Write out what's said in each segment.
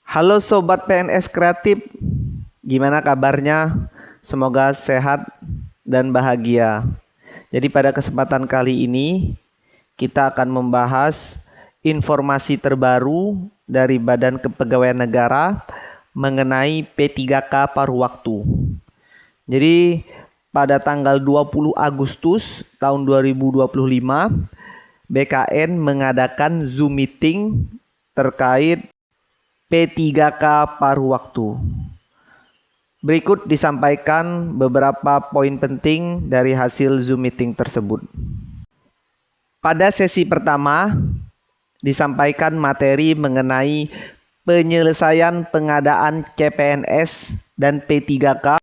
Halo Sobat PNS Kreatif, gimana kabarnya? Semoga sehat dan bahagia. Jadi pada kesempatan kali ini kita akan membahas informasi terbaru dari Badan Kepegawaian Negara mengenai P3K paruh waktu. Jadi pada tanggal 20 Agustus tahun 2025, BKN mengadakan Zoom meeting terkait P3K paruh waktu. Berikut disampaikan beberapa poin penting dari hasil Zoom meeting tersebut. Pada sesi pertama, disampaikan materi mengenai penyelesaian pengadaan CPNS dan P3K.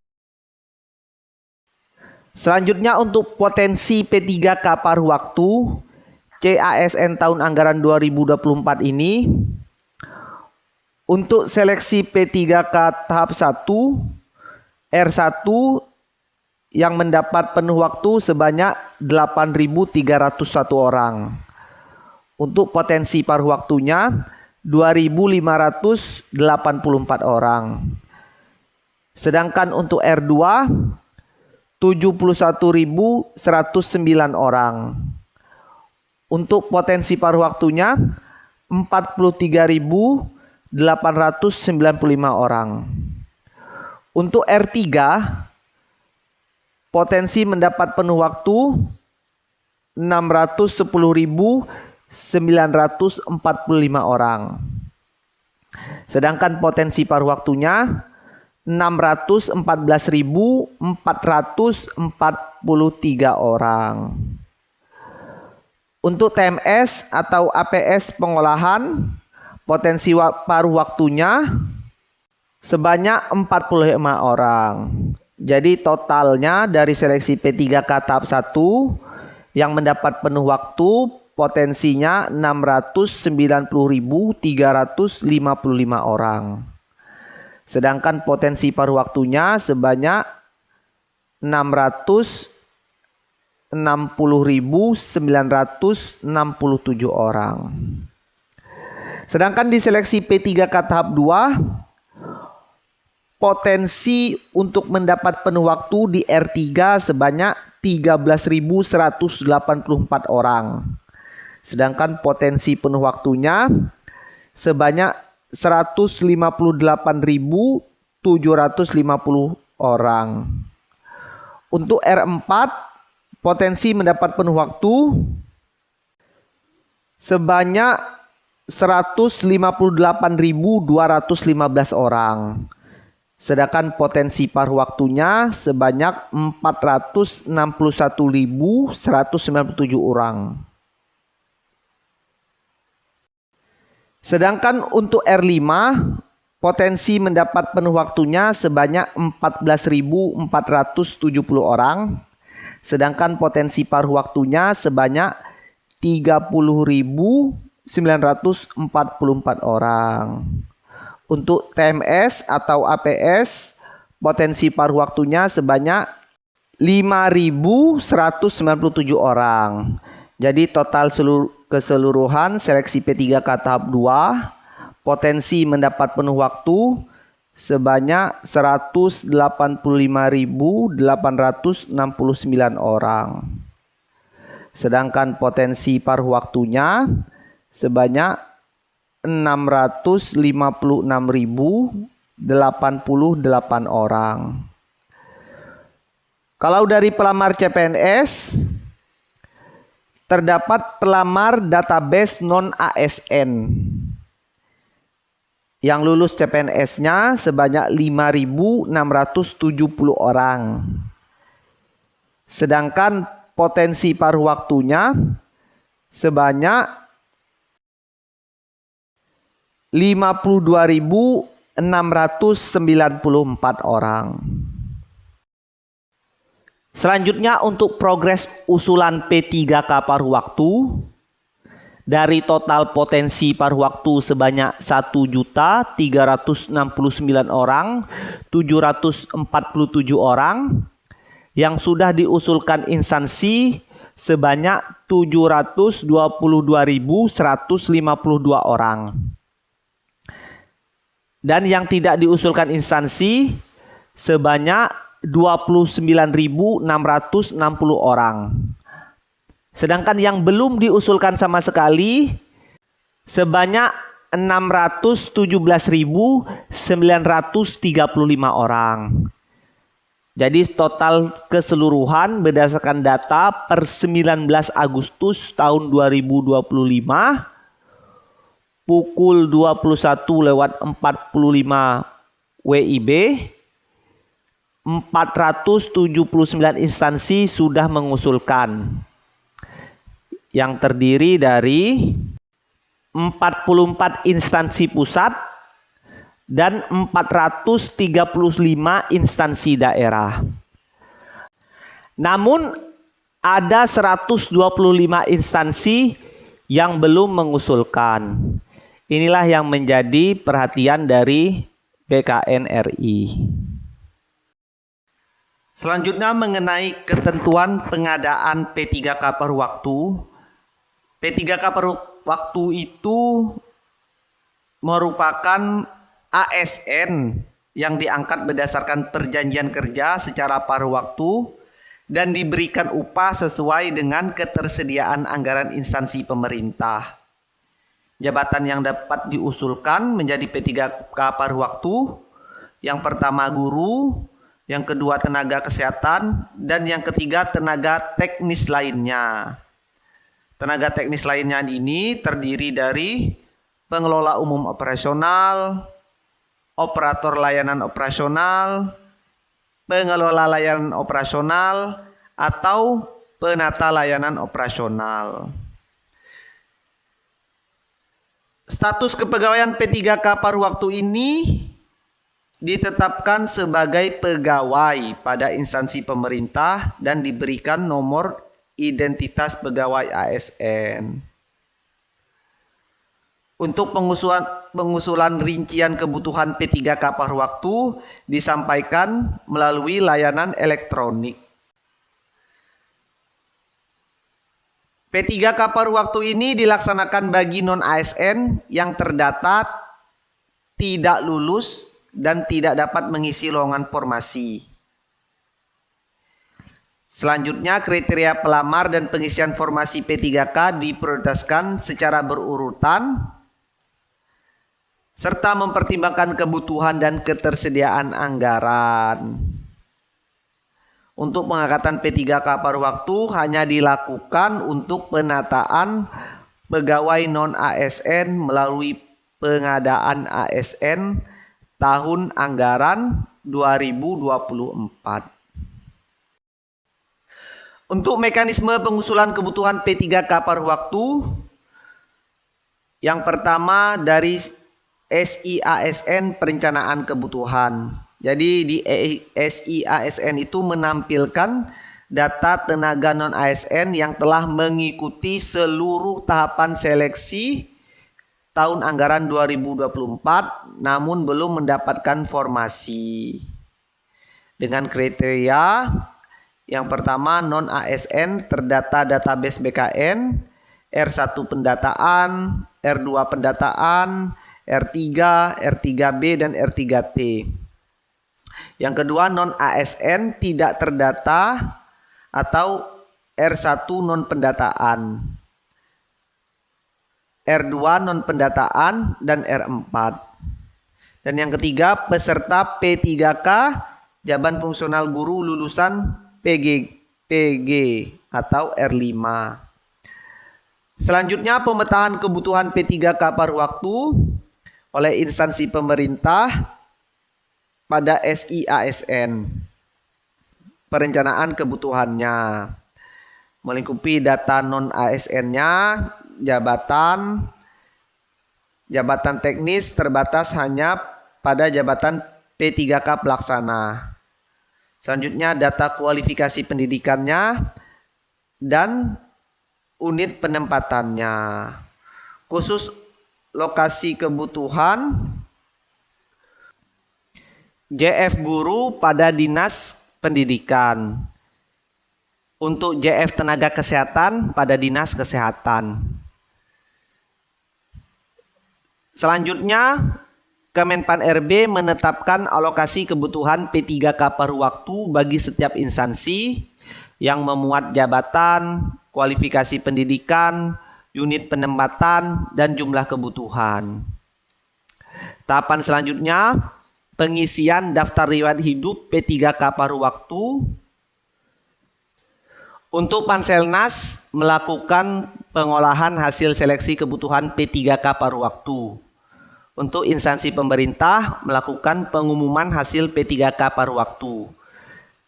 Selanjutnya untuk potensi P3K paruh waktu CASN tahun anggaran 2024 ini, untuk seleksi P3K tahap 1 R1 yang mendapat penuh waktu sebanyak 8.301 orang. Untuk potensi paruh waktunya 2.584 orang. Sedangkan untuk R2 71.109 orang. Untuk potensi paruh waktunya 43.895 orang. Untuk R3 potensi mendapat penuh waktu 610.945 orang. Sedangkan potensi paruh waktunya 614.443 orang. Untuk TMS atau APS pengolahan, potensi paruh waktunya sebanyak 45 orang. Jadi totalnya dari seleksi P3K tahap 1 yang mendapat penuh waktu potensinya 690.355 orang. Sedangkan potensi paruh waktunya sebanyak 660.967 orang. Sedangkan di seleksi P3K tahap 2, potensi untuk mendapat penuh waktu di R3 sebanyak 13.184 orang. Sedangkan potensi penuh waktunya sebanyak 158.750 orang. Untuk R4, potensi mendapat penuh waktu sebanyak 158.215 orang. Sedangkan potensi paruh waktunya sebanyak 461.197 orang. Sedangkan untuk R5, potensi mendapat penuh waktunya sebanyak 14.470 orang. Sedangkan potensi paruh waktunya sebanyak 30.944 orang. Untuk TMS atau APS, potensi paruh waktunya sebanyak 5.197 orang. Jadi total keseluruhan seleksi P3K tahap 2 potensi mendapat penuh waktu sebanyak 185.869 orang. Sedangkan potensi paruh waktunya sebanyak 656.088 orang. Kalau dari pelamar CPNS, terdapat pelamar database non-ASN yang lulus CPNS-nya sebanyak 5.670 orang. Sedangkan potensi paruh waktunya sebanyak 52.694 orang. Selanjutnya untuk progres usulan P3K paruh waktu. Dari total potensi paruh waktu sebanyak 1.369 orang 747 orang yang sudah diusulkan instansi sebanyak 722.152 orang. dan yang tidak diusulkan instansi sebanyak 29.660 orang. Sedangkan yang belum diusulkan sama sekali sebanyak 617.935 orang. Jadi total keseluruhan berdasarkan data per 19 Agustus tahun 2025 pukul 21:45 WIB, 479 instansi sudah mengusulkan, yang terdiri dari 44 instansi pusat dan 435 instansi daerah. Namun ada 125 instansi yang belum mengusulkan. Inilah yang menjadi perhatian dari BKN RI. Selanjutnya mengenai ketentuan pengadaan P3K per waktu. P3K per waktu itu merupakan ASN yang diangkat berdasarkan perjanjian kerja secara paruh waktu dan diberikan upah sesuai dengan ketersediaan anggaran instansi pemerintah. Jabatan yang dapat diusulkan menjadi P3K paruh waktu, yang pertama guru, yang kedua tenaga kesehatan, dan yang ketiga tenaga teknis lainnya. Tenaga teknis lainnya ini terdiri dari pengelola umum operasional, operator layanan operasional, pengelola layanan operasional, atau penata layanan operasional. Status kepegawaian P3K paruh waktu ini ditetapkan sebagai pegawai pada instansi pemerintah dan diberikan nomor identitas pegawai ASN. Untuk pengusulan rincian kebutuhan P3K paruh waktu disampaikan melalui layanan elektronik. P3K paruh waktu ini dilaksanakan bagi non-ASN yang terdata tidak lulus dan tidak dapat mengisi lowongan formasi. Selanjutnya, kriteria pelamar dan pengisian formasi P3K diprioritaskan secara berurutan serta mempertimbangkan kebutuhan dan ketersediaan anggaran. Untuk pengangkatan P3K paruh waktu hanya dilakukan untuk penataan pegawai non-ASN melalui pengadaan ASN tahun anggaran 2024. Untuk mekanisme pengusulan kebutuhan P3K paruh waktu, yang pertama dari SIASN perencanaan kebutuhan. Jadi di SIASN itu menampilkan data tenaga non-ASN yang telah mengikuti seluruh tahapan seleksi tahun anggaran 2024 namun belum mendapatkan formasi. Dengan kriteria yang pertama, non-ASN terdata database BKN, R1 pendataan, R2 pendataan, R3, R3B, dan R3T. Yang kedua, non-ASN tidak terdata atau R1 non-pendataan, R2 non-pendataan, dan R4. Dan yang ketiga, peserta P3K Jaban Fungsional Guru lulusan PG atau R5. Selanjutnya, pemetaan kebutuhan P3K paruh waktu oleh instansi pemerintah pada SIASN. Perencanaan kebutuhannya melingkupi data non-ASN-nya, jabatan teknis terbatas hanya pada jabatan P3K pelaksana. Selanjutnya, data kualifikasi pendidikannya dan unit penempatannya. Khusus lokasi kebutuhan JF guru pada dinas pendidikan. Untuk JF tenaga kesehatan pada dinas kesehatan. Selanjutnya, Kemenpan RB menetapkan alokasi kebutuhan P3K paruh waktu bagi setiap instansi yang memuat jabatan, kualifikasi pendidikan, unit penempatan, dan jumlah kebutuhan. Tahapan selanjutnya, pengisian daftar riwayat hidup P3K paruh waktu. Untuk Panselnas melakukan pengolahan hasil seleksi kebutuhan P3K paruh waktu. Untuk instansi pemerintah melakukan pengumuman hasil P3K paruh waktu.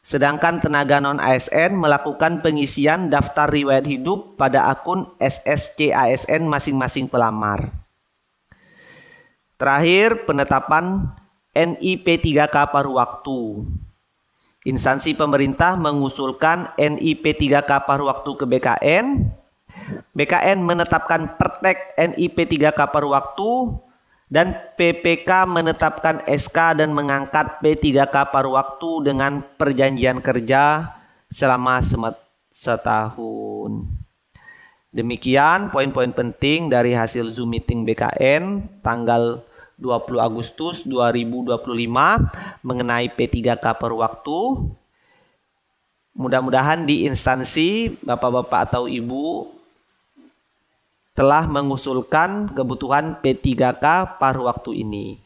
Sedangkan tenaga non-ASN melakukan pengisian daftar riwayat hidup pada akun SSC ASN masing-masing pelamar. Terakhir, penetapan NIP3K paruh waktu. Instansi pemerintah mengusulkan NIP3K paruh waktu ke BKN. BKN menetapkan pertek NIP3K paruh waktu. Dan PPK menetapkan SK dan mengangkat P3K paruh waktu dengan perjanjian kerja selama setahun. Demikian poin-poin penting dari hasil Zoom meeting BKN tanggal 20 Agustus 2025 mengenai P3K paruh waktu. Mudah-mudahan di instansi Bapak-Bapak atau Ibu telah mengusulkan kebutuhan P3K paruh waktu ini.